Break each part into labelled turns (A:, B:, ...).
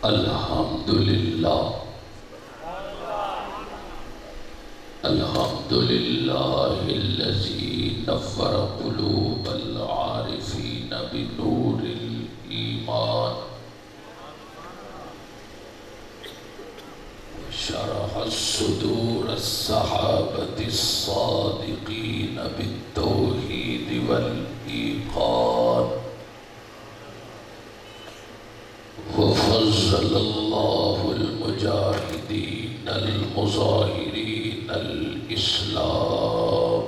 A: الحمدللہ الحمدللہ الذی نور قلوب العارفین بنور الایمان وشرح الصدور الصحابة الصادقین بالتوحید والایقان وفضل اللہ المجاہدین المظاہرین الاسلام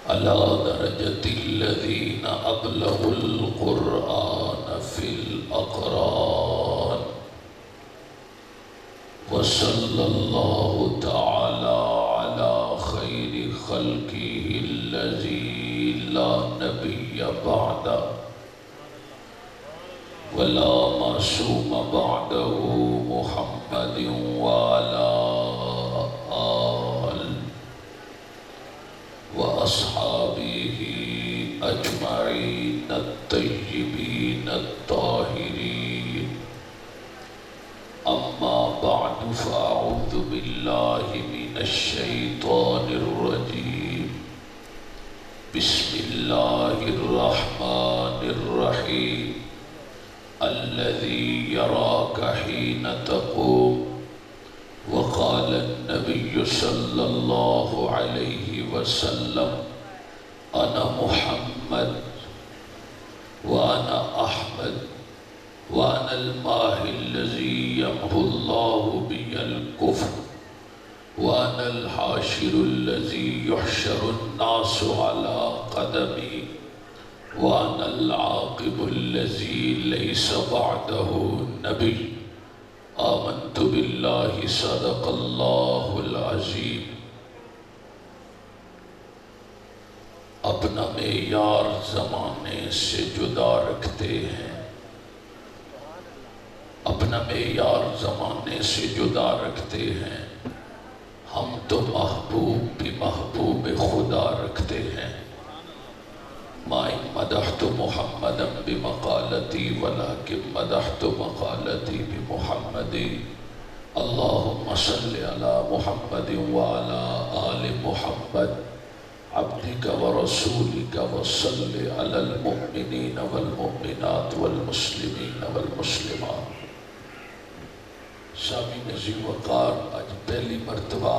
A: على درجة الذين أبلغوا القرآن في الأقران وصلى الله تعالى على خير خلقه الذي لا نبي بعده ولا معصوم بعده محمد وعلى آله وأصحابه أجمعين الطيبين الطاهرين أما بعد فأعوذ بالله من الشيطان الرجيم بسم الله الرحمن الرحيم الذي يراك حين تقوم وقال النبي صلى الله عليه وسلم أنا محمد وأنا أحمد وأنا الماهي الذي يمحو الله بي الكفر وأنا الحاشر الذي يحشر الناس على قدمي وأنا العاقب الذي ليس بعده نبي آمنت بالله صدق الله العظيم اپنا معیار زمانے سے جدا رکھتے ہیں اپنا معیار زمانے سے جدا رکھتے ہیں ہم تو محبوب بھی محبوب خدا رکھتے ہیں ما إن مدحت محمدا بمقالتي ولكن مدحت مقالتي بمحمد اللهم صل على محمد وعلى آل محمد عبدك ورسولك وصل على المؤمنين والمؤمنات والمسلمين والمسلمات سامعین عزیز وقار آج پہلی مرتبہ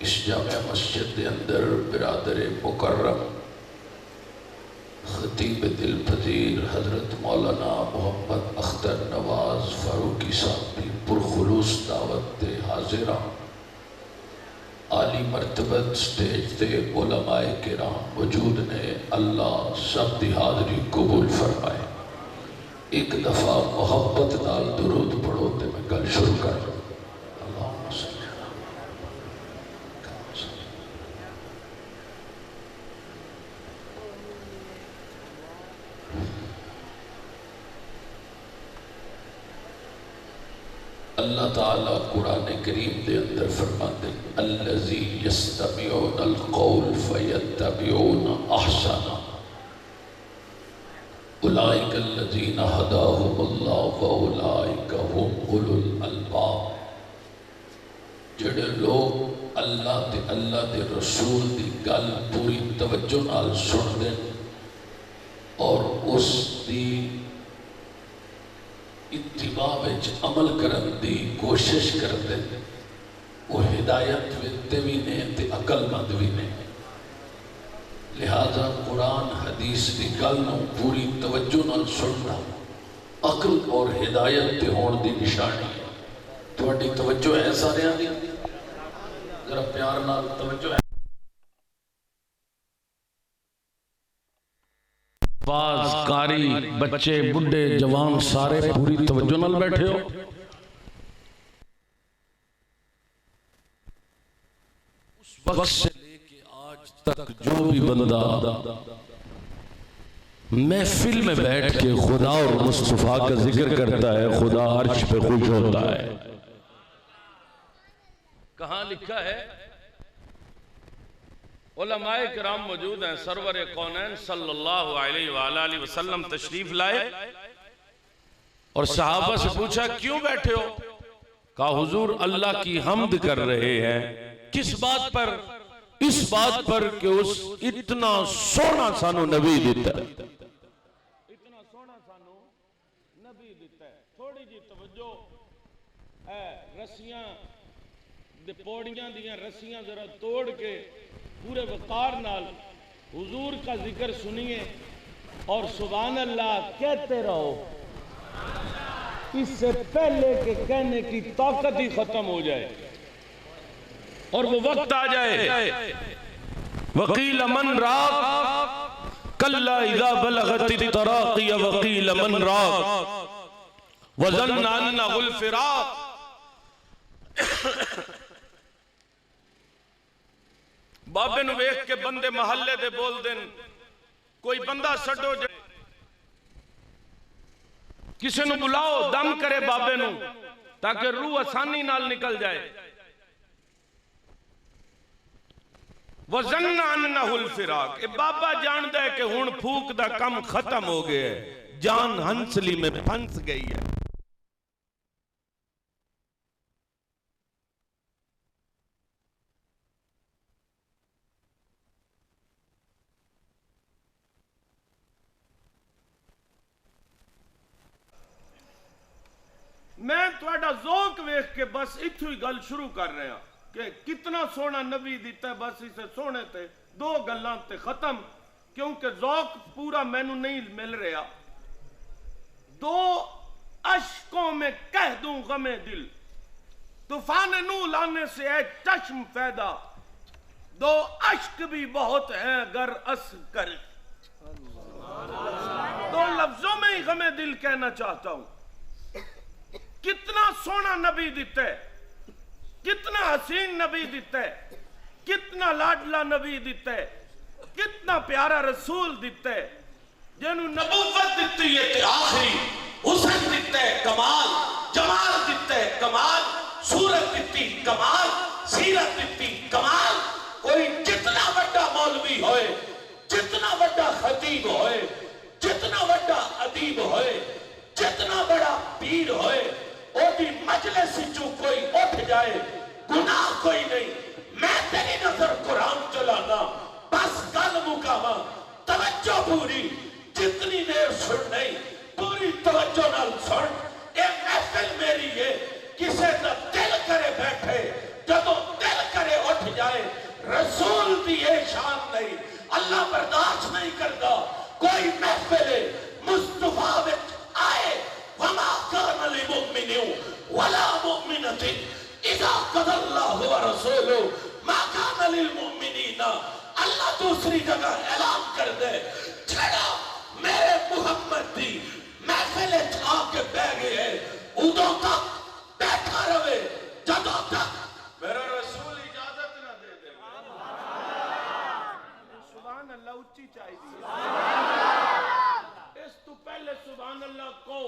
A: اس جامع مسجد کے اندر برادر مکرم خطیب دل پذیر حضرت مولانا محمد اختر نواز فاروقی صاحب کی پرخلوص دعوت تے حاضرہ عالی مرتبت سٹیج تے علماء کرام وجود نے اللہ سب دی حاضری قبول فرمائے ایک دفعہ محبت نال درود پڑھو تے میں گل شروع کر اللہم صلی اللہ تعالیٰ قرآن کریم دے اندر فرماتے ہیں الذی یستمعون القول فیتبعون احسنا اولئک الذین ھداھم اللہ واولئک ھم اولو الالباب جڑے لوگ اللہ دے رسول دی گل پوری توجہ نال سن دیں اور اس دی اتباع وچ عمل کرن دی کوشش کرتے وہ ہدایت ویتے بھی نے تے عقل مند بھی نے لہذا قرآن حدیث دی گل نو پوری توجہ نال سننا عقل اور ہدایت تے ہون دی نشانی ہے تہاڈی توجہ ہے سارے دی ذرا پیار نال توجہ ہے باز کاری بچے بڑھے جوان سارے پوری توجہ نال بیٹھے ہو اس وقت سے لے کے آج تک جو بھی بندہ محفل میں بیٹھ کے خدا اور مصطفیٰ کا ذکر کرتا ہے خدا عرش پہ خوش ہوتا ہے کہاں لکھا ہے
B: علماء کرام موجود ہیں، سرور کونین صلی اللہ علیہ وآلہ وسلم تشریف لائے اور صحابہ سے پوچھا کیوں بیٹھے ہو؟ کہا حضور اللہ کی حمد کر رہے ہیں۔ کس بات پر؟ اس بات پر کہ اس اتنا سونا سانو نبی دیتا ہے، اتنا سونا سانو نبی دیتا ہے۔ تھوڑی جی توجہ، رسیاں پوڑیاں دیاں رسیاں ذرا توڑ کے پورے وقار نال حضور کا ذکر سنیے اور سبحان اللہ کہتے رہو، اس سے پہلے کہ کہنے کی طاقت ہی ختم ہو جائے اور وہ وقت آ جائے۔ وقیل من راق کلا اذا بلغت التراقی وقیل من راق وظن انہ الفراق۔ بابے نو ویکھ کے بندے محلے دے بول دین، کوئی بندہ سڈو جائے، کسی نو بلاؤ دم کرے بابے نو تاکہ روح آسانی نال نکل جائے۔ وَظَنَّ أَنَّهُ الْفِرَاقِ، اے بابا جاندہ ہے کہ ہون پھوک دا کم ختم ہو گئے ہے، جان ہنسلی میں پھنس گئی ہے۔ میں تھوڑا ذوق ویکھ کے بس اتھو ہی گل شروع کر رہے ہیں کہ کتنا سونا نبی دیتا ہے، بس اسے سونے تے دو گلاں تے ختم، کیونکہ ذوق پورا مینوں نہیں مل رہا۔ دو اشکوں میں کہہ دوں غم دل، طوفان نو لانے سے ہے چشم پیدا، دو اشک بھی بہت ہیں گر اس کر، دو لفظوں میں ہی غم دل کہنا چاہتا ہوں۔ کتنا سونا نبی دیتا ہے، کتنا حسین نبی دیتا ہے، کتنا لاڈلا نبی دیتا ہے، کتنا پیارا رسول دیتا ہے، جنہوں نبوت دیتی ہے کہ آخری حسن دیتا ہے کمال، جمال دیتا ہے کمال، صورت دیتی کمال، سیرت دیتی کمال۔ کوئی جتنا بڑا مولوی ہوئے، جتنا بڑا خطیب ہوئے، جتنا بڑا ادیب ہوئے، جتنا بڑا پیر ہوئے، وہ بھی مجلس جو کوئی اٹھ جائے گناہ کوئی نہیں۔ میں تیری نظر قرآن چلانا، بس گل مکاما، توجہ پوری، جتنی دیر سن نہیں پوری توجہ نال سن۔ اے محفل میری ہے، کسے دا دل کرے بیٹھے، جدو دل کرے اٹھ جائے، رسول دی یہ شان نہیں، اللہ برداشت نہیں کرتا۔ کوئی محفل مصطفیٰ وچ آئے، وَمَا كَانَ لِمُؤْمِنٍ وَلَا مُؤْمِنَةٍ إِذَا قَضَى اللَّهُ وَرَسُولُهُ مَا كَانَ لِلْمُؤْمِنِينَ۔ اللہ دوسری جگہ اعلان کر دے، چھڑا میرے محمد دی محفل آ کے بہ گئے ہیں، ادھوں تک بیٹھا رہے جدوں تک میرا رسول اجازت نہ دے دے۔ سبحان اللہ اچھی چاہی دی، اس تو پہلے سبحان اللہ کو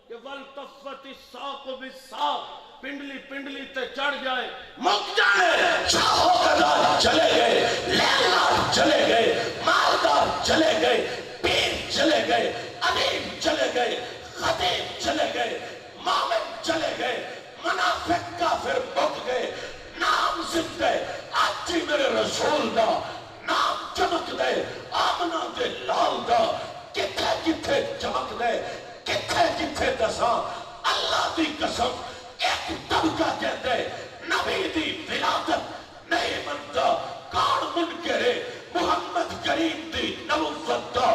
B: کہ وَالْتَفَّتِ السَّاقُ بِالسَّاقِ، پنڈلی پنڈلی تے چڑھ جائے، مک جائے، شاہ و قدار چلے گئے، لیلہ چلے گئے، مالدار چلے گئے، پیر چلے گئے، ادیب چلے گئے، خطیب چلے گئے، مومن چلے گئے، منافق کافر مک گئے، نام زندہ آج ہی میرے رسول دا نام چمک دے، آمنہ دے لال دا کتھے کتھے چمک دے، کتھے کتھے دساں۔ اللہ دی قسم ایک طبقہ کہتے نبی دی ولادت نہیں منتا، کون منکرے محمد کریم دی نبوت دا،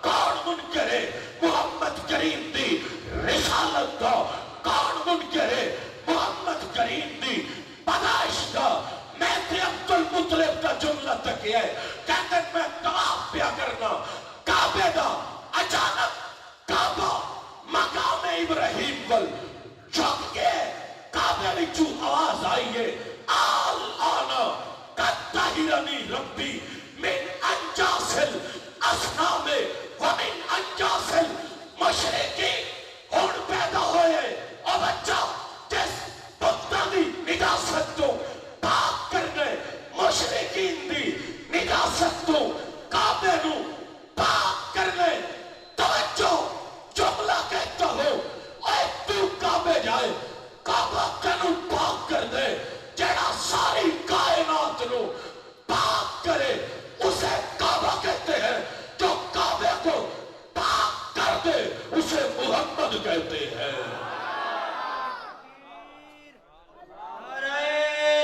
B: کون منکرے محمد کریم دی رسالت دا، کون منکرے محمد کریم دی پیدائش دا۔ میں تے عبد المطلب کا جملہ تک ہے، کہتے میں طواف پیا کرنا کعبے دا، اچانک کعبہ مقام ابراہیم ول جھک گئے، کعبے میں جو آواز آئی ہے، آل آنا قد طہرنی ربی من انجاسل اصنام ومن انجاسل مشرقی۔ ہون پیدا ہوئے اور بچہ جس بطہ دی نجاست تو پاک کرنے مشرقین دی نجاست
A: اسے محمد کہتے ہیں۔
C: نعرہ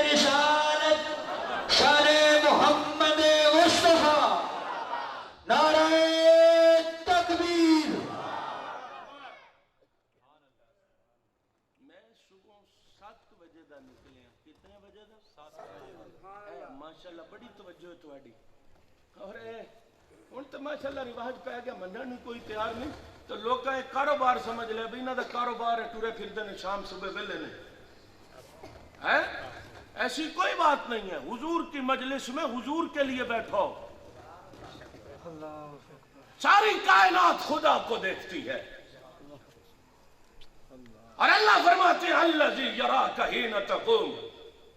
C: رسالت شان محمد مصطفیٰ، نعرہ تکبیر۔
B: میں صبح 7 بجے دا نکلیا، کتنے بجے دا؟ 7 بجے۔ ماشاءاللہ بڑی توجہ ہے تواڈی، اور ہن تو ماشاءاللہ رواج پہ گیا، منن نوں کوئی تیار نہیں، تو لوکاں ایک کاروبار سمجھ لیا بھی انہاں دا کاروبار ہے، ٹرے پھردے نے، شام صبح ویلے نے۔ ایسی کوئی بات نہیں ہے، حضور کی مجلس میں حضور کے لیے بیٹھو۔ ساری کائنات خدا کو دیکھتی ہے، اور اللہ فرماتے ہیں الذی یراک حین تقوم،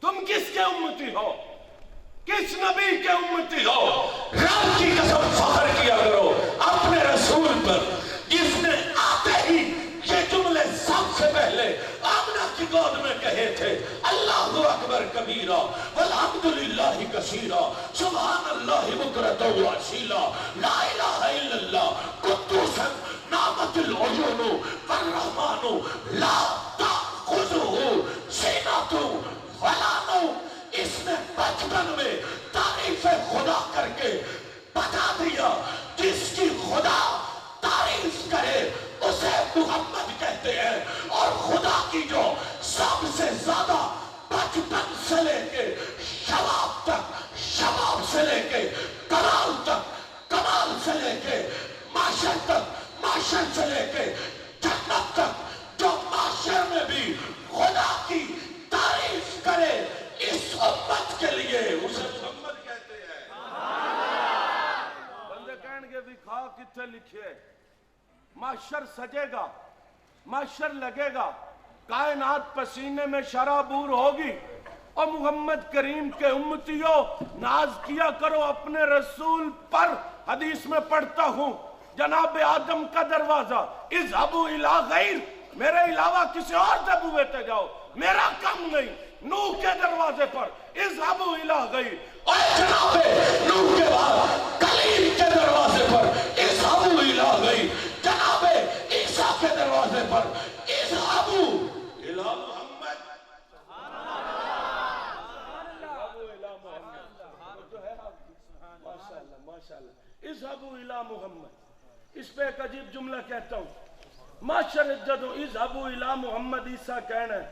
B: تم کس کے امتی ہو، کس نبی کے امتی ہو؟ رب کی قسم فخر کیا کرو اپنے رسول پر، جس نے آتے ہی یہ جملے سب سے پہلے آمنہ کی گود میں کہے تھے، اللہ اکبر کبیرہ والحمدللہ کثیرہ سبحان اللہ بکرۃ واسیلہ لا الہ الا اللہ قدوس نعمت العیون والرحمن لا تأخذہ سنۃ ولا نوم۔ اس نے بچپن میں تعریف خدا کر کے بتا دیا، جس کی خدا تعریف کرے اسے محمد کہتے ہیں، اور خدا کی جو سب سے زیادہ بچپن سے لے کے شباب تک، شباب سے لے کے کمال تک، کمال سے لے کے معاشر تک، معاشر سے لے کے جنت تک، جو معاشر میں بھی خدا کی تعریف کرے اس امت کے لیے اسے محمد کہتے ہیں۔ بندے کہیں گے بھی کھا کتنے لکھے، معاشر سجے گا، معاشر لگے گا، کائنات پسینے میں شرابور ہوگی، اور محمد کریم کے امتیوں ناز کیا کرو اپنے رسول پر۔ حدیث میں پڑھتا ہوں جناب آدم کا دروازہ اذهبوا الی غیر، میرے علاوہ کسی اور دبوے تے جاؤ، میرا کم نہیں۔ نوح کے دروازے پر اذهبوا الی غیر، اور جناب نوح کے بعد کلیم کے دروازے پر اذهبوا الی غیر، جناب عیسیٰ کے دروازے پر اذهبوا الی محمد، اذهبوا الی محمد، جو ہے ماشاءاللہ ماشاءاللہ، اذهبوا الی محمد۔ اس پہ ایک عجیب جملہ کہتا ہوں، معاشر جدو اذهبوا الی محمد عیسیٰ کہنا ہے،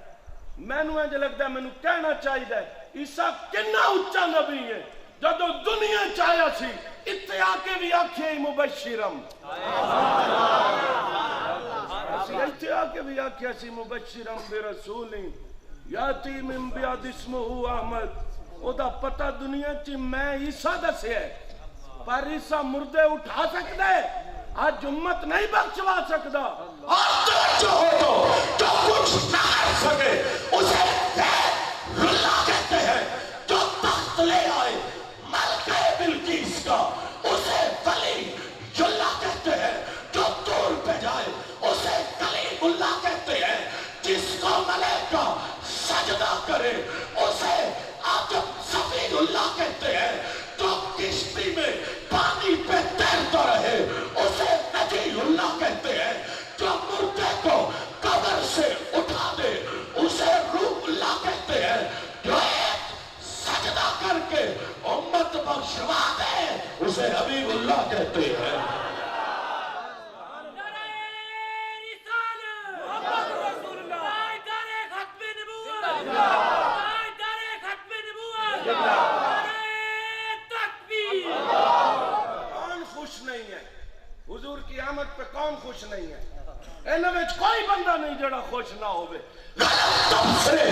B: میں نو انج لگتا ہے، میں نو کہنا چاہیے عیسیٰ کنا اچھا نبی ہے، جدو دنیا چاہیا سی اتنے آکے بھی آکھے مبشرم، اتنے آکے بھی آکھے سی مبشرم برسولی یاتی من بعد اسمہ احمد۔ او دا پتہ دنیا چی میں عیسیٰ دسے ہے، پر عیسیٰ مردے اٹھا سکتا ہے، آج امت نہیں بخشوا سکتا، اور توجہ ہو تو جو کچھ نہ کر سکے اسے غیر اللہ کہتے ہیں، جو تخت لے آئے ملکہ بلقیس کا اسے ولی اللہ کہتے ہیں، جو طور پہ جائے اسے کلیم اللہ کہتے ہیں، جس کو ملائکہ سجدہ کرے اسے آدم صفی اللہ کہتے ہیں، جو کشتی میں پانی پہ تیرتا رہے اسے نجی اللہ کہتے ہیں، جو مردے کو قبر سے اٹھا دے اسے روح اللہ کہتے ہیں، جو ایک سجدہ کر کے امت بخشوا دے اسے حبیب اللہ کہتے ہیں۔ کون خوش نہیں ہے حضور کی آمد پہ؟ کون خوش نہیں ہے؟ انہوں میں کوئی بندہ نہیں جڑا خوش نہ ہوئے۔ غلط تبصرے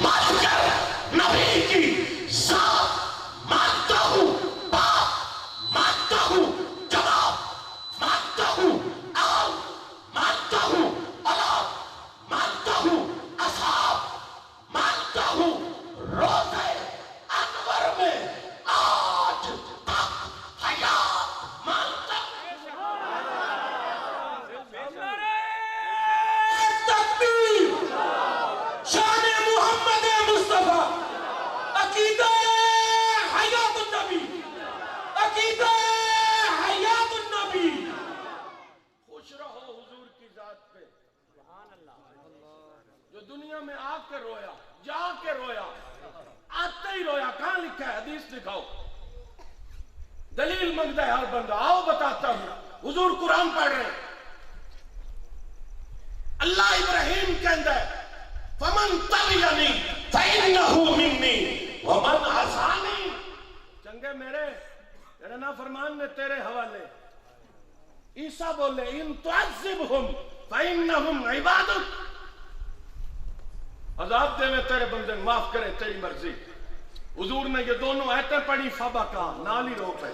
B: مات کر نبی کی ذات مانتا ہوں، باپ مانتا ہوں، جواب مانتا ہوں، آل مانتا ہوں، اولاد مانتا ہوں، اصحاب مانتا ہوں، روزے انور میں آج تک حیات مانتا ہوں۔ تکبیر! شان محمد مصطفیٰ، عقیدہ حیات النبی۔ پہ، جو دنیا میں آ کے رویا، جا کے رویا، آتے ہی رویا. کہاں لکھا ہے؟ حدیث دکھاؤ. دلیل منگتا ہے ہر بندہ. آؤ بتاتا ہوں. حضور قرآن پڑھ رہے ہیں. اللہ ابراہیم کہندا ہے فمن تبعنی فإنہ منی ومن عصانی. چنگے میرے نافرمان نے تیرے حوالے. عیسیٰ بولے ان تعذبہم فإنہم عبادک. عذاب دے میں تیرے بندے معاف کرے تیری مرضی. حضور نے یہ دونوں آیتیں پڑھی فبکا، نال ہی رو پے.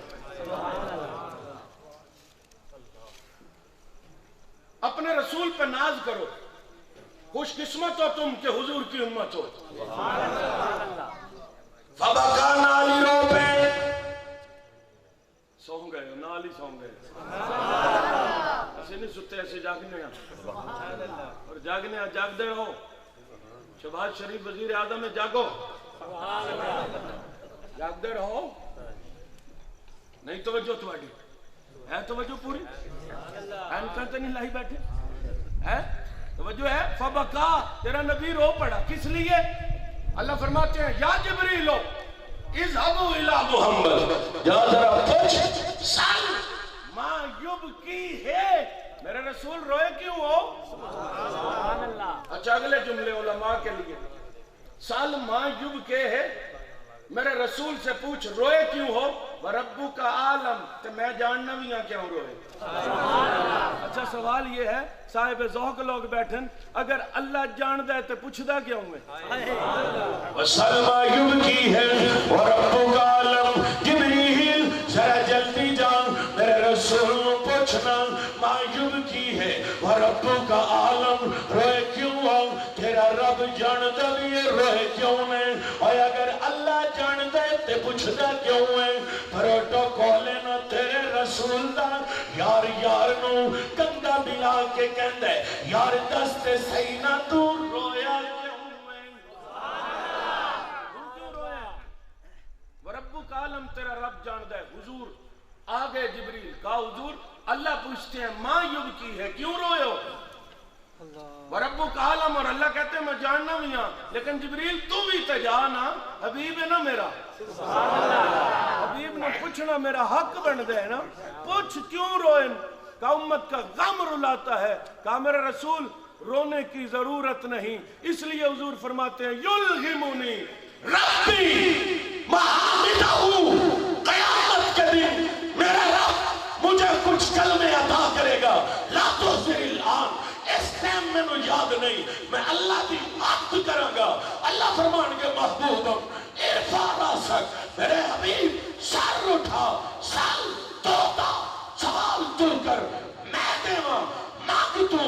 B: اپنے رسول پہ ناز کرو. خوش قسمت ہو تم کہ حضور کی امت ہو. فبکا، نال ہی رو پے. سو گئے ہو، نال ہی سو گئے. ایسے نہیں ستے، ایسے جاگنے ہیں. اور جاگنے ہیں، جاگ دے رہو. شہباز شریف وزیر اعظم میں جاگو، جاگ دے رہو. نہیں توجہ تمہاری ہے؟ توجہ پوری اینکاں تے نہیں لائی بیٹھے ہے؟ توجہ ہے؟ فبکا، تیرا نبی رو پڑا. کس لیے؟ اللہ فرماتے ہیں یا جبریل اذهبوا الى محمد، جا ذرا پوچھ سال ما یبکی ہے. میرے رسول روئے کیوں ہو؟ سبحان اللہ. اچھا اگلے جملے علماء کے لیے. سال ما یبکی ہے، میرے رسول سے پوچھ روئے کیوں ہو. وَرَبُّكَ عالم، تو میں جاننا بھی ہاں کیوں روئے. اچھا سوال یہ ہے، صاحب ذوق لوگ بیٹھن، اگر اللہ جان دے تو پوچھدا کیوں ہے؟ وَسَلْمَا يُبْكِي ہے وَرَبُّكَ عالم. جبریل ذرا جلدی جان، میرے رسول پوچھنا ما یبکی ہے وَرَبُّكَ عالم، روئے کیوں ہو؟ تیرا رب جان دے بھی روئے کیوں نے؟ اور اگر اللہ جان دے تو پوچھدا کیوں ہے؟ پروٹوکول نہ تیرے رسول دا یار یار نو کندا ملا کے کہندا ہے یار دست صحیح نہ تو رویا کیوں ہے؟ کیوں رویا؟ وربک عالم، تیرا رب جاندا ہے. حضور آگے جبریل کہا حضور اللہ پوچھتے ہیں ما یبکی ہے، کیوں روئے ہو؟ وربک عالم، اور اللہ کہتے ہیں میں جاننا بھی ہاں، لیکن جبریل تو بھی تجانا، حبیب ہے نا میرا. حبیب نے پوچھنا میرا حق بن دے نا. پوچھ کیوں روئے؟ کہ امت کا غم رلاتا ہے. کہا میرے رسول رونے کی ضرورت نہیں. اس لیے حضور فرماتے ہیں یلہمنی ربی محامدہو، قیامت کے دن میرا رب مجھے کچھ کلمے عطا کرے گا. لا تحزن الآن، اس ٹائم میں نو یاد نہیں، میں اللہ کی عبد کروں گا. اللہ فرمان کے محبوبم ارفع راسک، میرے حبیب سر اٹھا، سر توتا، سوال تو کر، میں دیواں مانگ تو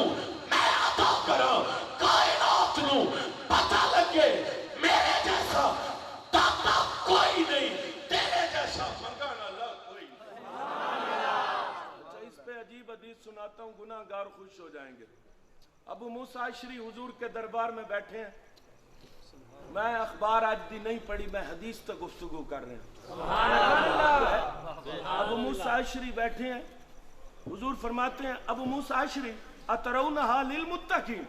B: میں عطا کراں. کائنات نو پتہ لگے میرے جیسا داتا کوئی نہیں، تیرے جیسا منگانا اللہ کوئی نہیں. اچھا اس پہ عجیب حدیث سناتا ہوں، گناہ گار خوش ہو جائیں گے. ابو موسیٰ اشعری حضور کے دربار میں بیٹھے ہیں. میں اخبار آج دی نہیں پڑھی، میں حدیث تک گفتگو کر رہے ہیں. ابو موسیٰ اشعری بیٹھے ہیں. حضور فرماتے ہیں ابو موسیٰ اشعری اترونہا للمتقین،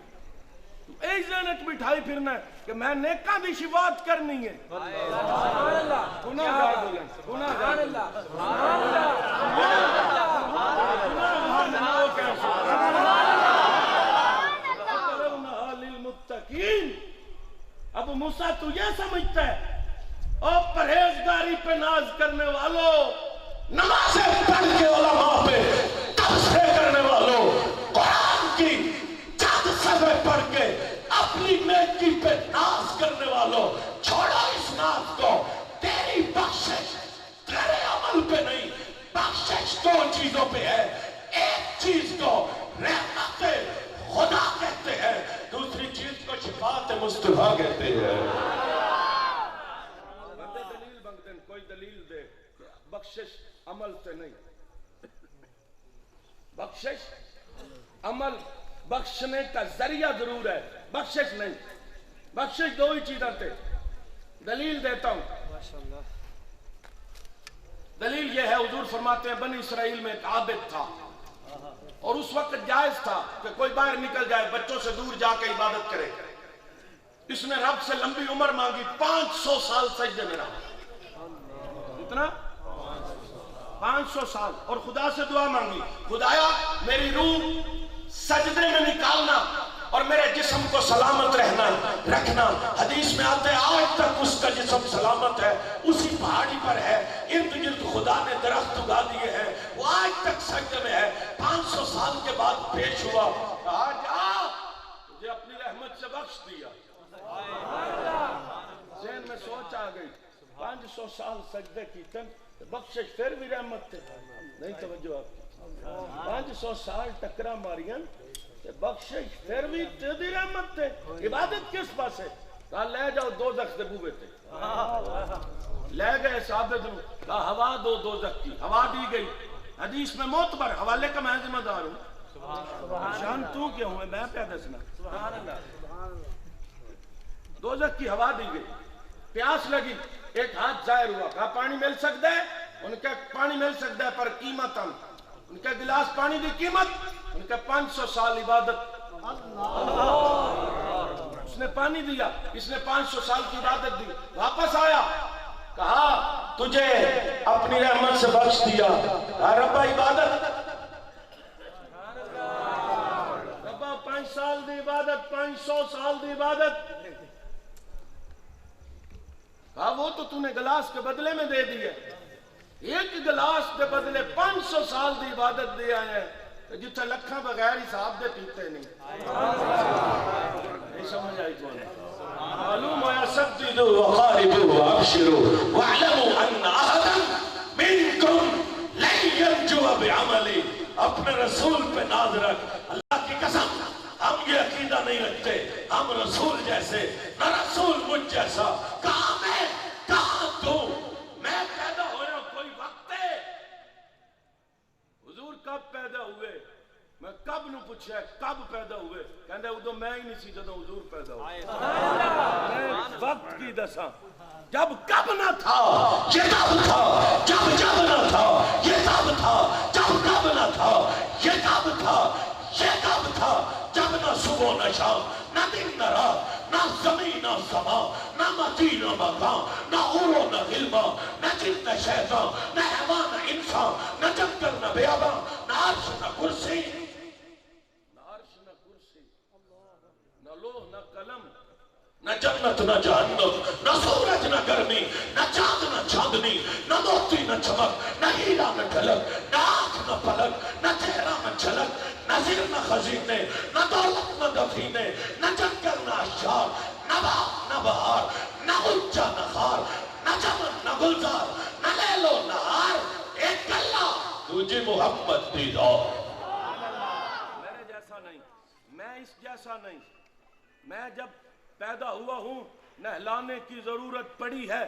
B: اے ذہنت بٹھائی پھرنا ہے کہ میں نیکاں دی شفاعت کرنی ہے. گناہ گار بولیں، گناہ گار ابو موسیٰ تو یہ سمجھتا ہے اور پرہیزگاری پہ ناز کرنے والوں، نمازیں پڑھ کے علماء پہ تبصرے کرنے والوں، قرآن کی چند صفحے پڑھ کے اپنی نیکی پہ ناز کرنے والوں، چھوڑو اس ناز کو. تیری بخشش تیرے عمل پہ نہیں، بخشش دو چیزوں پہ ہے. ایک چیز کو رحمت خدا کہتے ہیں، دوسری چیز کو شفاعت مصطفیٰ کہتے ہیں. بندے دلیل بنتے ہیں، کوئی دلیل دے. بخشش عمل سے نہیں، بخشش عمل بخشنے کا ذریعہ ضرور ہے، بخشش نہیں. بخشش دو ہی چیزیں تھے. دلیل دیتا ہوں. دلیل یہ ہے حضور فرماتے ہیں بنی اسرائیل میں ایک عابد تھا، اور اس وقت جائز تھا کہ کوئی باہر نکل جائے بچوں سے دور جا کے عبادت کرے. اس نے رب سے لمبی عمر مانگی, 500 سال سجدے میں رہا. کتنا؟ 500 سال. اور خدا سے دعا مانگی, خدایا میری روح سجدے میں نکالنا اور میرے جسم کو سلامت رکھنا. حدیث میں آتے ہیں آج تک اس کا جسم سلامت ہے, اسی پہاڑی پر ہے, ارد گرد خدا نے درخت اگا دیے ہیں, وہ آج تک سجدے میں ہے. 500 سال کے بعد پیش ہوا, کہا جا تجھے اپنی رحمت سے بخش دیا. ذہن میں سوچ آ گئی, 500 سال سجدے کی تن بخشش پھر بھی رحمت تھے. نہیں توجہ آپ کی, 500 سال ٹکرا ماریاں بخشش پھر بھی تیری رحمت تھے. عبادت کس پاس ہے؟ کہا لے جاؤ دوزخ دے بوئے تھے. لے گئے ثابت نو, کہا ہوا دو دوزخ کی, ہوا دی گئی. حدیث میں معتبر, حوالے کا میں ذمہ دار ہوں, شان تو کیوں ہے میں پہ دسنا. دوزخ کی ہوا دی گئی, پیاس لگی, ایک ہاتھ ظاہر ہوا, کہا پانی مل سکتا ہے؟ ان کا پانی مل سکتا ہے پر قیمت ہم. ان کا گلاس پانی دی قیمت, ان کا 500 سال عبادت. اس نے پانی دیا, اس نے 500 سال کی عبادت دی. واپس آیا, کہا تجھے اپنی رحمت سے بخش دیا. کہا ربا عبادت, ربا 5 سال دی عبادت, 500 سال دی عبادت. کہا وہ تو تو نے گلاس کے بدلے میں دے دی ہے, ایک گلاس کے بدلے 500 سال دی عبادت دے آئے ہیں, جتھے لکھاں بغیر حساب دے پیتے نہیں. نہیں سمجھ آئی کون ہے؟ معلوم ہویا سددوا وقاربوا وابشروا واعلموا ان احدا منکم لن ينجو بعملی. اپنے رسول پہ ناز رکھ, اللہ کی قسم ہم یہ عقیدہ نہیں رکھتے ہم رسول جیسے, نہ رسول مجھ جیسا. کہاں میں, کہاں تو, میں پیدا ہویا کوئی وقت ہے. حضور کب پیدا ہوئے؟ میں کب نو پوچھا کب پیدا ہوئے؟ کہندے ادو میں ہی نہیں سی جدو حضور پیدا ہوئے. وقت کی دساں, جب کب نہ تھا یہ کب تھا, جب نہ تھا یہ کب تھا, جب کب نہ تھا یہ کب تھا, یہ کب تھا جب نہ صبح نہ شام, نہ دن نہ رات, نہ زمین نہ سما, نہ مدی نہ مکان, نہ عورو نہ غلبہ, نہ جن نہ شیطان, نہ حیوان نہ انسان, نہ جنگل نہ بیابان, نہ عرش نہ کرسی, نہ لوح نہ قلم, نہ جنت نہ جہنم, نہ سورج نہ گرمی, نہ چاند نہ چاندنی, نہ موتی نہ چمک, نہ ہیرا نہ ڈھلک, نہ آنکھ نہ پلک, نہ چہرہ نہ جھلک, نہ زر نہ خزینے, نہ دولت نہ دفینے, نہ جنگل نہ اشجار, نہ باغ نہ بہار, نہ غنچہ نہ خار, نہ چمن نہ گلزار, نہ لیل و نہار, ایک اللہ تجھے محمد دی دو. میرے جیسا نہیں, میں اس جیسا نہیں. میں جب پیدا ہوا ہوں نہلانے کی ضرورت پڑی ہے,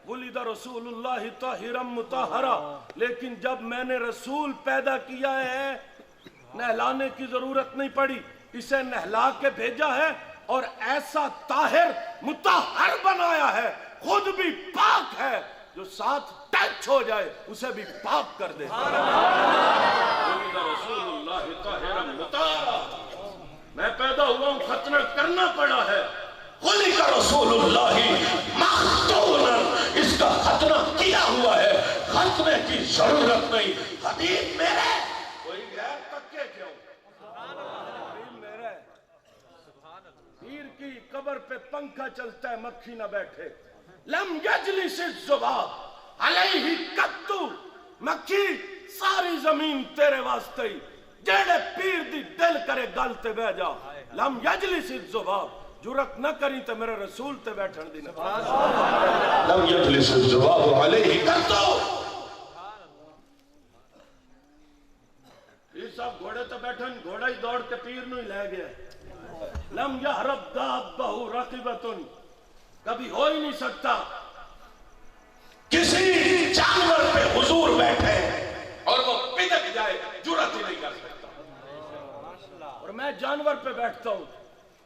B: ولد رسول اللہ طاہرا مطہرا, لیکن جب میں نے رسول پیدا کیا ہے نہلانے کی ضرورت نہیں پڑی. اسے نہلا کے بھیجا ہے اور ایسا طاہر مطہر بنایا ہے, خود بھی پاک ہے, جو ساتھ ٹچ ہو جائے اسے بھی پاک کر دے. ولد رسول اللہ طاہرا مطہرا, میں پیدا ہوا ہوں ختنہ کرنا پڑا ہے. خلق رسول اللہ مختونا, اس کا ختنہ کیا ہوا ہے, ختنے کی ضرورت نہیں. حبیب میرے کوئی غیر تکے کیوں, حبیب میرے. پیر کی قبر پہ پنکھا چلتا ہے مکھی نہ بیٹھے. لم یجلس الذباب علیہ قط, مکھی ساری زمین تیرے واسطے ہی, جیڑے پیر دی دل کرے گل تے بہ جا. لم یجلس الذباب, جرت نہ کری تے میرے رسول تے بیٹھن دی نہ. لم یجلس الذباب علیہ قط. پیر صاحب گھوڑے تے بیٹھن, گھوڑا ہی دوڑ کے پیر نو ہی لے گیا. لم یحرب دابہ رقبۃ, کبھی ہو ہی نہیں سکتا کسی جانور پہ حضور بیٹھے اور وہ پدک جائے, جرت ہی نہیں کر سکتا. اور میں جانور پہ بیٹھتا ہوں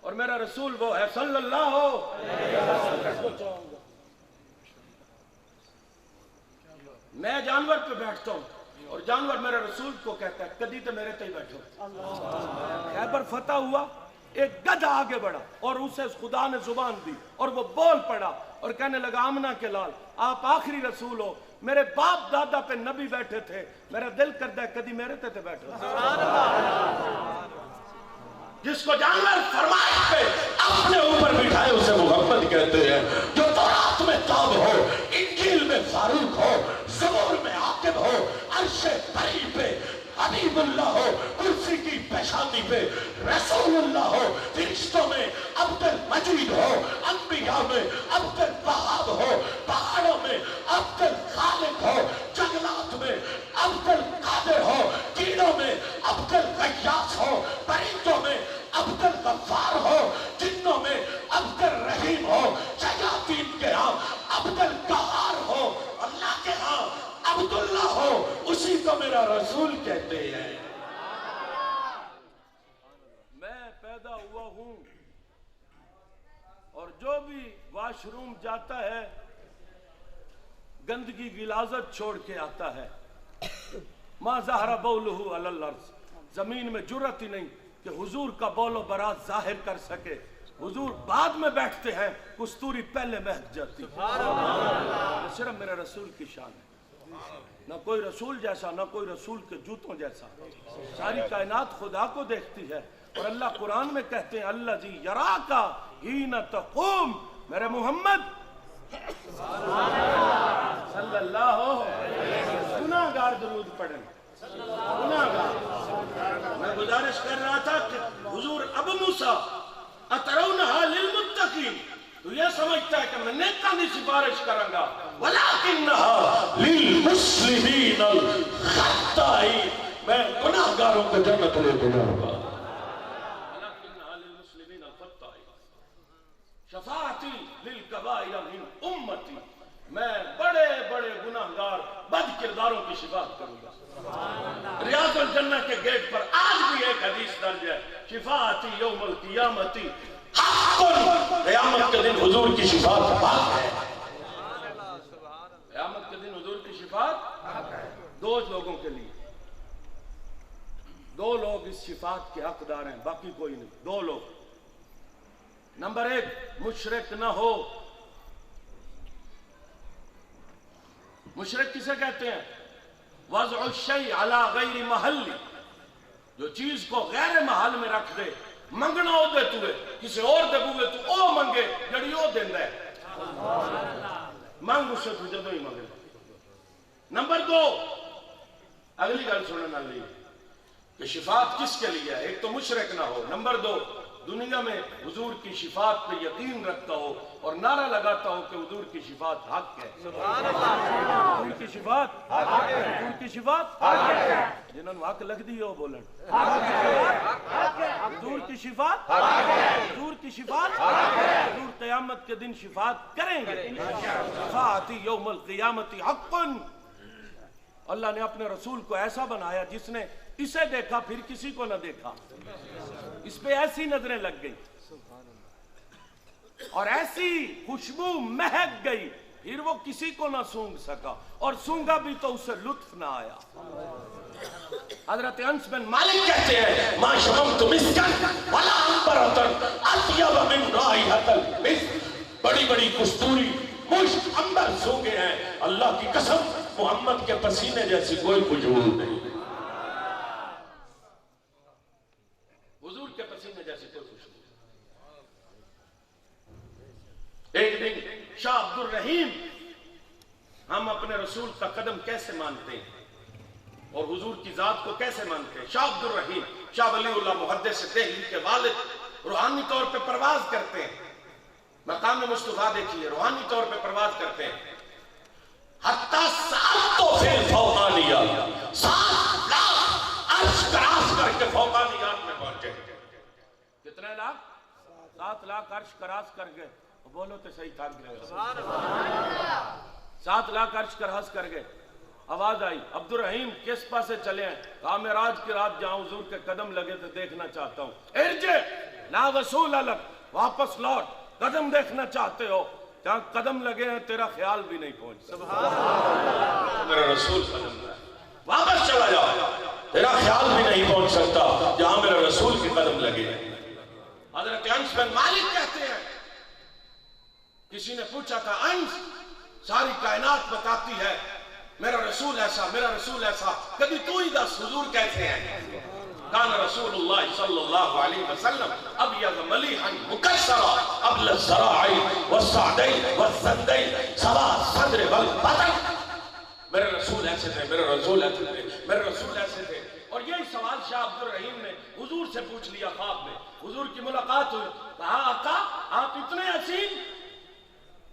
B: اور میرا رسول وہ ہے صلی اللہ علیہ وسلم. میں جانور پہ بیٹھتا ہوں اور جانور میرے رسول کو کہتا ہے کدی تو میرے تے بیٹھو. خیبر فتح ہوا, ایک گدھا آگے بڑھا اور اسے خدا نے زبان دی اور وہ بول پڑا اور کہنے لگا آمنہ کے لال آپ آخری رسول ہو, میرے باپ دادا پہ نبی بیٹھے تھے, میرا دل کرتا ہے کدی میرے تے بیٹھو.
A: جس کو جانور فرمائش پہ اپنے اوپر بٹھائے اسے محمد کہتے ہیں. جو تورات میں تاب ہو, انجیل میں فاروق ہو, زبور میں عاقب ہو, عرش بری پہ حبیب اللہ ہو, کرسی کی پیشانی پہ رسول اللہ ہو, فرشتوں میں عبد المجید ہو, انبیاء میں عبد الوہاب ہو, پہاڑوں میں عبد الخالق ہو, جنگلات میں عبد القادر ہو, کیڑوں میں عبد الغیاث ہو, پرندوں میں عبد الغفار ہو, جنوں میں عبد الرحیم ہو, شیاطین کے ہاں عبد القہار ہو, اللہ کے ہاں عبداللہ ہو, اسی کو میرا رسول کہتے ہیں.
B: میں پیدا ہوا ہوں اور جو بھی واش روم جاتا ہے گندگی غلاظت چھوڑ کے آتا ہے. ما ظہر بولہ علی الارض, زمین میں جرت ہی نہیں کہ حضور کا بول و برات ظاہر کر سکے. حضور بعد میں بیٹھتے ہیں, کستوری پہلے مہک جاتی. صرف میرے رسول کی شان ہے, نہ کوئی رسول جیسا نہ کوئی رسول کے جوتوں جیسا. ساری کائنات خدا کو دیکھتی ہے اور اللہ قرآن میں کہتے ہیں الذی یراکا حین تقوم. میرے محمد صلی اللہ گناہگار درود پڑھیں, گناہگار. میں گزارش کر رہا تھا کہ حضور ابو موسیٰ اترونہا للمتقین, تو یہ سمجھتا ہے کہ میں نیکاں دی سفارش کروں گا,
A: وَلَكِنَّهَا لِلْمُسْلِمِينَ الْخَطَّائِينَ, میں گناہگاروں کو جنت لے کے جاؤں گا.
B: وَلَكِنَّهَا لِلْمُسْلِمِينَ الْخَطَّائِينَ شفاعتی للکبائر من امتی, میں بڑے بڑے گناہگار بد کرداروں کی شفاعت کروں گا. ریاض الجنہ کے گیٹ پر آج بھی ایک حدیث درج ہے, شفاعتی یوم القیامتی حق, قیامت کے دن حضور کی شفاعت حق ہے. قیامت کے دن حضور کی شفاعت دو لوگوں کے لیے, دو لوگ اس شفاعت کے حقدار ہیں, باقی کوئی نہیں. دو لوگ. نمبر ایک, مشرک نہ ہو. مشرک کسے کہتے ہیں؟ وضع الشیء علی غیر محل, جو چیز کو غیر محل میں رکھ دے. منگنا ہو دے توے کسی اور دے بوے تو او منگے جڑی او دیندہ ہے, مانگ اس سے تو جدو ہی منگے. نمبر دو, اگلی گل سننا لی کہ شفاعت کس کے لیے ہے؟ ایک تو مشرک نہ ہو. نمبر دو, دنیا میں حضور کی شفاعت پہ یقین رکھتا ہو اور نعرہ لگاتا ہو کہ حضور کی شفاعت حق ہے. حضور کی شفاعت حق ہے, حضور کی شفاعت حق ہے. جنہوں نے حق لگ دی ہو بولن حضور کی شفاعت حق ہے, حضور کی شفاعت حق ہے. حضور قیامت کے دن شفاعت کریں گے. شفاعتی یوم القیامت حق. اللہ نے اپنے رسول کو ایسا بنایا جس نے اسے دیکھا پھر کسی کو نہ دیکھا, اس پہ ایسی نظریں لگ گئی اور ایسی خوشبو مہک گئی پھر وہ کسی کو نہ سونگ سکا, اور سونگا بھی تو اسے لطف نہ آیا. حضرت انس بن مالک کہتے ہیں
A: ما شممت مسکن ولا عنبرۃ اطیب من رائحۃ المسک, بڑی بڑی کستوری مشک عنبر سونگے ہیں, اللہ کی قسم محمد کے پسینے جیسی کوئی خوشبو نہیں.
B: حضور کے پسینے جیسی کوئی خوشبو. ایک دن شاہ عبد الرحیم, ہم اپنے رسول کا قدم کیسے مانتے ہیں اور حضور کی ذات کو کیسے مانتے ہیں؟ شاہ عبد الرحیم شاہ ولی اللہ محدث دہلوی کے والد روحانی طور پہ پرواز کرتے ہیں. مقام مصطفیٰ دیکھیے, روحانی طور پہ پرواز کرتے ہیں. حتیٰ ساتوں فی الفوقانیہ, 7 لاکھ عرش کراس کر کے فوقانیات میں پہنچے. کتنے لاکھ؟ 7 لاکھ عرش کراس کر گئے. بولو تو صحیح تھا, 7 لاکھ عرش کراس کر گئے. آواز آئی عبد الرحیم کس پاسے چلے ہیں؟ کہا معراج کی رات جہاں حضور کے قدم لگے تو دیکھنا چاہتا ہوں. ارجع لا وصول لک, واپس لوٹ, قدم دیکھنا چاہتے ہو, جہاں قدم لگے ہیں تیرا خیال بھی نہیں پہنچ. سبحان اللہ, میرا رسول قدم لگا. واپس چلا جاؤ، تیرا خیال بھی نہیں پہنچ سکتا جہاں میرے رسول کے قدم لگے۔ حضرت انس بن مالک کہتے ہیں کسی نے پوچھا تھا انس ساری کائنات بتاتی ہے میرا رسول ایسا میرا رسول ایسا، کبھی تو ہی دس حضور کیسے ہیں؟ کان رسول اللہ صلی اللہ علیہ وسلم ابیض ملیحا مکسرا ابل الذراعین والصعدین والذندین سوا صدر والبطن۔ میرے رسول ایسے تھے، میرے رسول ایسے تھے، میرے رسول ایسے تھے۔ اور یہی سوال شاہ عبد الرحیم نے حضور سے پوچھ لیا خواب میں، حضور کی ملاقات ہوئی، کہا آقا آپ اتنے حسین،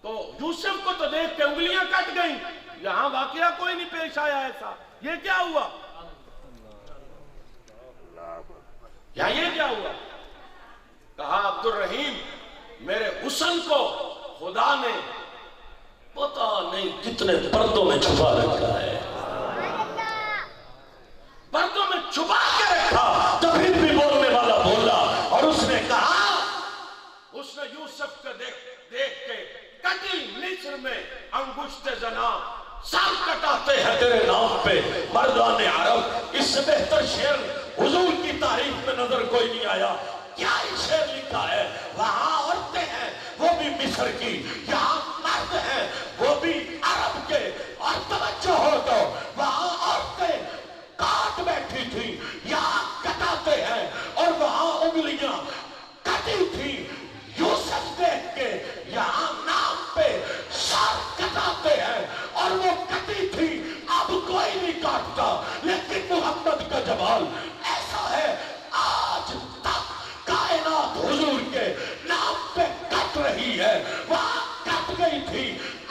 B: تو یوسف کو تو دیکھ کے انگلیاں کٹ گئیں، یہاں واقعہ کوئی نہیں پیش آیا ایسا، یہ کیا ہوا؟ یہ کیا ہوا؟ کہا عبد الرحیم میرے حسن کو خدا نے پتہ نہیں کتنے پردوں میں چھپا رکھا ہے، پردوں میں چھپا کے رکھا، تبھی بھی بولنے والا بولا اور اس نے کہا، اس نے یوسف کو دیکھ کے کٹی مصر میں انگشت زنا سر کٹاتے ہیں تیرے نام پہ مردان عرب۔ اس سے بہتر شعر حضور کی تعریف میں نظر کوئی نہیں آیا۔ کیا شعر لکھا ہے؟ وہاں عورتیں ہیں وہ بھی مصر کی، یہاں مرد ہیں وہ بھی عرب کے، اور توجہ ہو تو وہاں عورتیں کاٹ بیٹھی تھی، یہاں کٹاتے ہیں، اور وہاں انگلیاں کٹی تھی یوسف دیکھ کے، یہاں نام پہ سر کٹاتے ہیں، اور وہ کٹی تھی اب کوئی نہیں کاٹتا، لیکن محمد کا جمال ایسا ہے آج تک کائنات حضور کے نام پہ کٹ رہی ہے، وہاں کٹ گئی تھی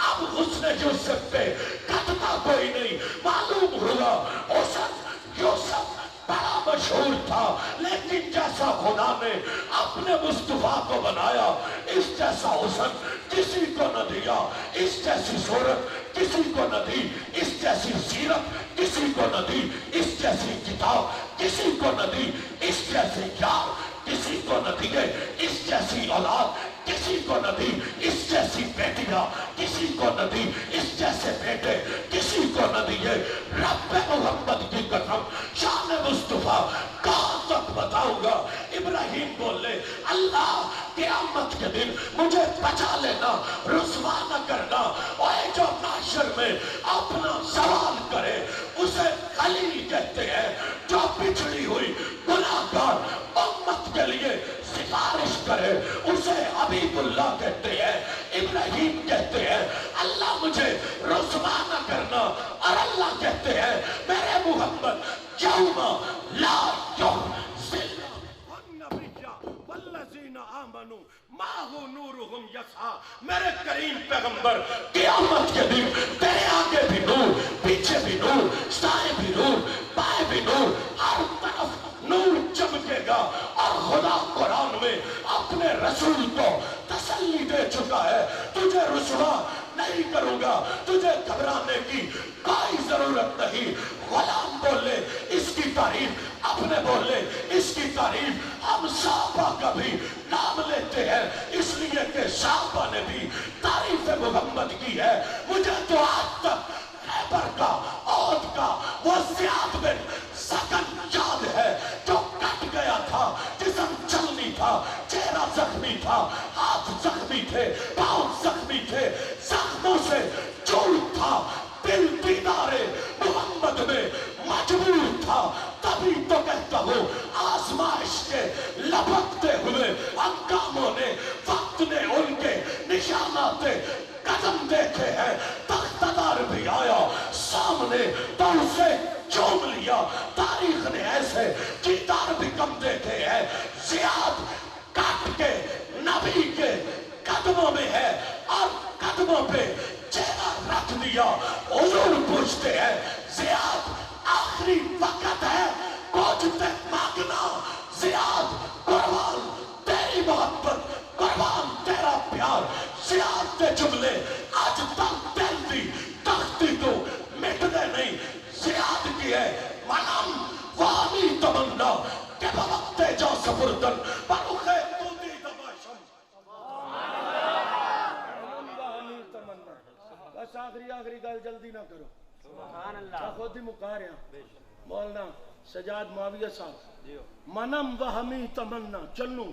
B: اب حسن یوسف پہ کٹتا کوئی نہیں۔ معلوم ہوا حسن یوسف بڑا مشہور تھا، لیکن جیسا خدا نے اپنے مصطفیٰ کو بنایا اس جیسا حسن کسی کو نہ دیا، اس جیسی صورت کسی کو نہ دی، اس جیسی سیرت کسی کو نہ دی، اس جیسی کتاب کسی کو نہ دی، اس جیسے یار کسی کو نہ دیے، اس جیسی اولاد کسی کو نہ دی، اس جیسی بیٹیاں کسی کو نہ دی، اس جیسے بیٹے کسی کو نہ دیے۔ رب محمد کی قسم شان مصطفیٰ کہاں تک بتاؤں گا۔ ابراہیم بولے اللہ قیامت کے دن مجھے بچا لینا، رسوا نہ کرنا، اور جو معاشر میں اپنا سوال کرے اسے خلیل کہتے ہیں، جو بچھڑی ہوئی گناہگار امت کے لیے سفارش کرے اسے حبیب اللہ کہتے ہیں۔ ابراہیم کہتے ہیں اللہ مجھے رسوا نہ کرنا، اور اللہ کہتے ہیں میرے محمد یوم لا یحزن والذین آمنوا معہ نورہم یسعی، میرے کریم پیغمبر قیامت کے دن تیرے آگے بھی نور، پیچھے بھی نور، سائے بھی نور، بائیں بھی نور، ہر طرف نور چمکے گا۔ اور خدا قرآن میں اپنے رسول کو تسلی دے چکا ہے، تجھے رسوا نہیں کروں گا، تجھے گھبرانے کی کوئی ضرورت نہیں۔ غلام بولے اس کی تعریف، اپنے بولے اس کی تعریف، ہم صحابہ کا بھی نام لیتے ہیں اس لیے کہ صحابہ نے بھی تعریف محمد کی ہے۔ مجھے تو آج تک خیبر کا عہد کا وہ زیاد بن سکن یاد ہے جو کٹ گیا تھا، جسم چل نہیں تھا، چہرہ زخمی تھا، ہاتھ زخمی تھے، پاؤں زخمی تھے، زخموں سے چول تھا، دل دیدار محمد میں مجبور تھا۔ تبھی تو کہتا ہوں آزمائش کے لپکتے ہوئے انگاموں نے، وقت نے ان کے نشانات قدم دیکھے ہیں۔ تختدار بھی آیا سامنے تو اسے چوم لیا، تاریخ نے ایسے دیدار بھی کم دیکھے ہیں۔ زیاد کٹ کے نبی کے قدموں میں ہے، اور قدموں پہ چہرہ رکھ دیا۔ حضور پوچھتے ہیں زیاد آخری وقت ہے کچھ تے مانگنا، زیاد قربان تیری محبت، قربان تیرا پیار، زیاد تے جملے آج تک دل دی تختی تو مٹنے نہیں۔ زیاد کی ہے منم وانی تمنا کہ بوقت جا سفردن بروخ تو دی دباشم۔ منم وانی تمنا۔ بس آخری گل جلدی نہ کرو، خود ہی مکار ہیں مولانا سجاد معاویہ صاحب منم و ہمی تمنا چلوں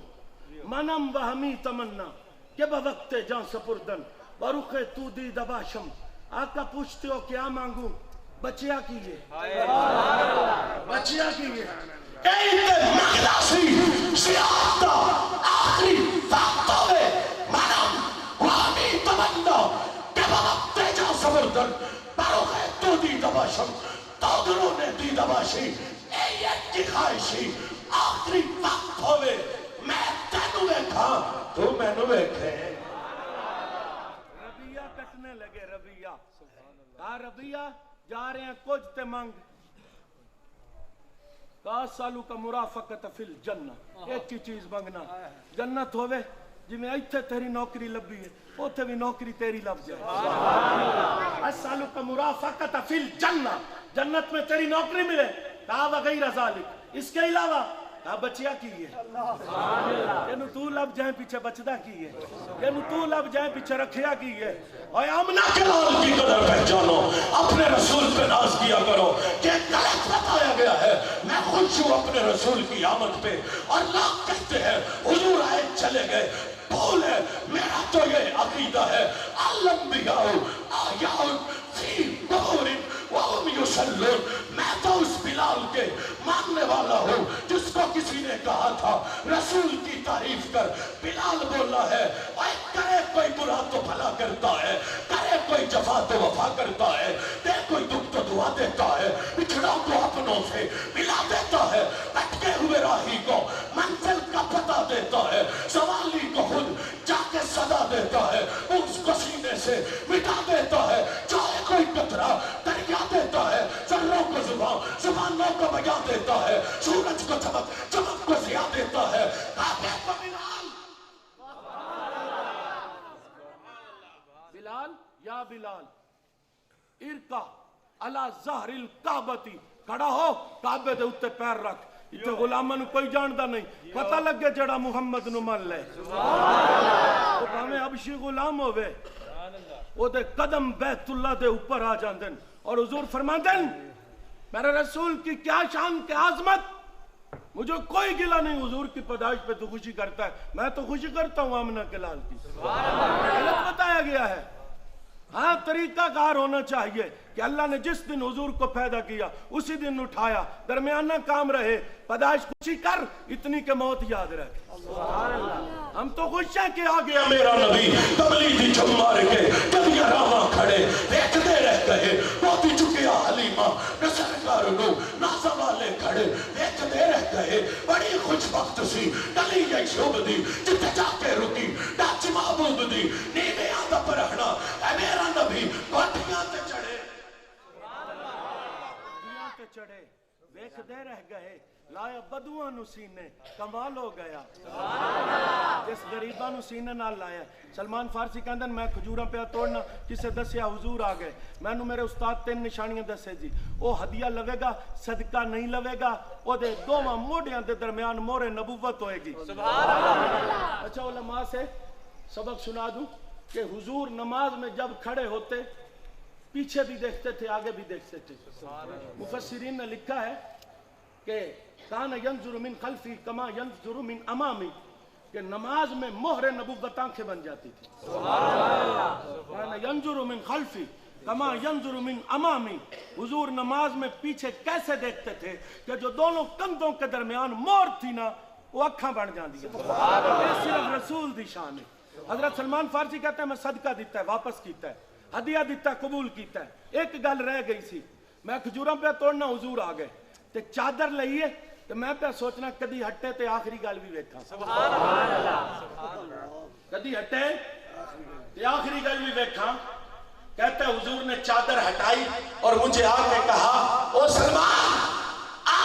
B: منم و ہمی تمنا کہ بوقت جان سپردن برخ تو دی دباشم آقا پوچھتے ہو کیا مانگوں بچیا کیجئے بچیا کیجئے
D: ایتے مقدسی سیاحتا آخری فاقتاوے منم وہمی تمنا کہ بوقت جان سپردن برخ تو دی دباشم تودروں نے دی دباشی ایت کی خواہشی آخری وقت ہوئے میں تینوں ویکھا تو میں نو ویکھے
B: ربیہ کٹنے لگے ربیہ کہا ربیہ جا رہے ہیں کچھ تے مانگ کہا سالو کا مرافقت فی الجنہ ایک کی چیز مانگنا جنت ہوئے جی میں ایتھے تیری نوکری لبی ہے اوتھے بھی نوکری تیری لب جائے سالو کا مرافقت فی الجنہ جنت میں تیری نوکری ملے کہا وغیر ذالک اس کے علاوہ کہا بچیا کی ہے کہ تو لب جائیں پیچھے بچدہ کی ہے کہ تو لب جائیں پیچھے رکھیا کی ہے اور آمنہ
D: کے لال کی قدر پہچانو اپنے رسول پہ ناز کیا کرو کہ غلط بتایا گیا ہے میں خوش ہوں اپنے رسول کی آمد پہ اور لوگ کہتے ہیں حضور آئے چلے گئے بھول ہے میرا تو یہ عقیدہ ہے الانبیاء آیاء فی قبور وہم یصلون میں تو اس بلال کے ماننے والا ہوں جس کو کسی نے کہا تھا رسول کی تعریف کر بلال بولا ہے اور کرے کوئی برا تو بھلا کرتا ہے کرے کوئی جفا تو وفا کرتا ہے دے کوئی دکھ تو دعا دیتا ہے بچھڑوں کو اپنوں سے ملا دیتا ہے بھٹکے ہوئے راہی کو منزل کا پتہ دیتا ہے سوالی کو خود جا کے صدا دیتا ہے اس کو سینے سے مٹا دیتا ہے چاہے کوئی قطرہ دریا دیتا ہے ذروں کو زبانوں کو بجا دیتا ہے سورج کو چمک کو ضیا دیتا ہے کعبے کو
B: بلال یا بلال ارکا علی ظہر الکعبتی کھڑا ہو کعبے دے اتے پیر رکھ اتنے غلامہ نو کوئی جاندہ نہیں پتہ لگے جڑا محمد نو مان لے وہ ہمیں ابشی غلام ہوئے وہ دے قدم بیت اللہ دے اوپر آ جاندن اور حضور فرماندن میرے رسول کی کیا شان کی عظمت مجھے کوئی گلہ نہیں حضور کی پیدائش پہ تو خوشی کرتا ہے میں تو خوشی کرتا ہوں آمنہ کے لال کی غلط بتایا گیا ہے ہاں طریقہ کار ہونا چاہیے کہ اللہ نے جس دن حضور کو پیدا کیا اسی دن اٹھایا درمیانہ کام رہے پیدائش خوشی کر اتنی کہ موت یاد رکھ ہم تو خوش ہیں کہ آ گیا
D: میرا نبی تبلیغی جھم مار کے کبھی راما کھڑے دیکھتے رہ گئے موتی چکیا حلیمہ نسرکار نو نازا والے کھڑے دیکھتے رہ گئے بڑی خوش وقت سی گلی یک شوب دی جتے جا کے رکی ڈاچ معبود دی نیمے آدھا پرہنا اے میرا نبی کوٹیاں تے چڑھے
B: چڑھے ویکھدے رہ گئے لایا بدوہ نو سینے کمال ہو گیا جس غریبہ نو سینے نہ لایا سلمان فارسی کہندن میں کھجوراں پہ توڑنا کسے دسیا حضور آ گئے میں نو میرے استاد 3 نشانیاں دسے جی وہ ہدیہ لوے گا صدقہ نہیں لوے گا وہ دے دوواں موڑیاں دے درمیان مورے نبوت ہوئے گی اچھا علماء سے سبق سنا دوں کہ حضور نماز میں جب کھڑے ہوتے پیچھے بھی دیکھتے تھے آگے بھی دیکھتے تھے مفسرین نے لکھا ہے کہ کان ینظر من خلفی کما ینظر من امامی کہ نماز میں مہر نبوت آنکھیں بن جاتی تھی کان ینظر من خلفی کما ینظر من امامی حضور نماز میں پیچھے کیسے دیکھتے تھے کہ جو دونوں کندھوں کے درمیان مہر تھی نا وہ اکھاں بن جاندی ہیں یہ صرف رسول دی شان ہے حضرت سلمان فارسی کہتا ہے میں صدقہ دیتا ہے واپس کیتا ہے ہدیہ دیتا ہے قبول کیتا ہے ایک گل رہ گئی سی میں کھجوراں پہ توڑنا حضور آ گئے تے چادر لئیے تے میں پہ سوچنا کدی ہٹے تے آخری گل بھی ویکھا کدی ہٹے تے آخری گل بھی ویکھا کہتا ہے حضور نے چادر ہٹائی اور مجھے آ کے کہا او سلمان آ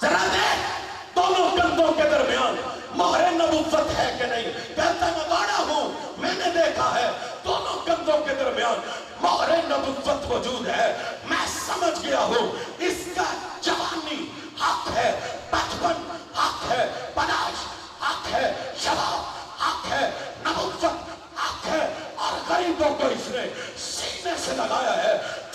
B: ذرا دیکھ دونوں کندھوں کے درمیان مہر نبوت ہے کہ نہیں کہتا میں باڑا ہوں میں نے دیکھا ہے دونوں کندھوں کے درمیان مہر نبوت موجود ہے میں سمجھ گیا ہوں اس کا جوانی حق ہے بچپن حق ہے پناش حق ہے شباب حق ہے نبوت حق ہے اور غریبوں کو اس نے سینے سے لگایا ہے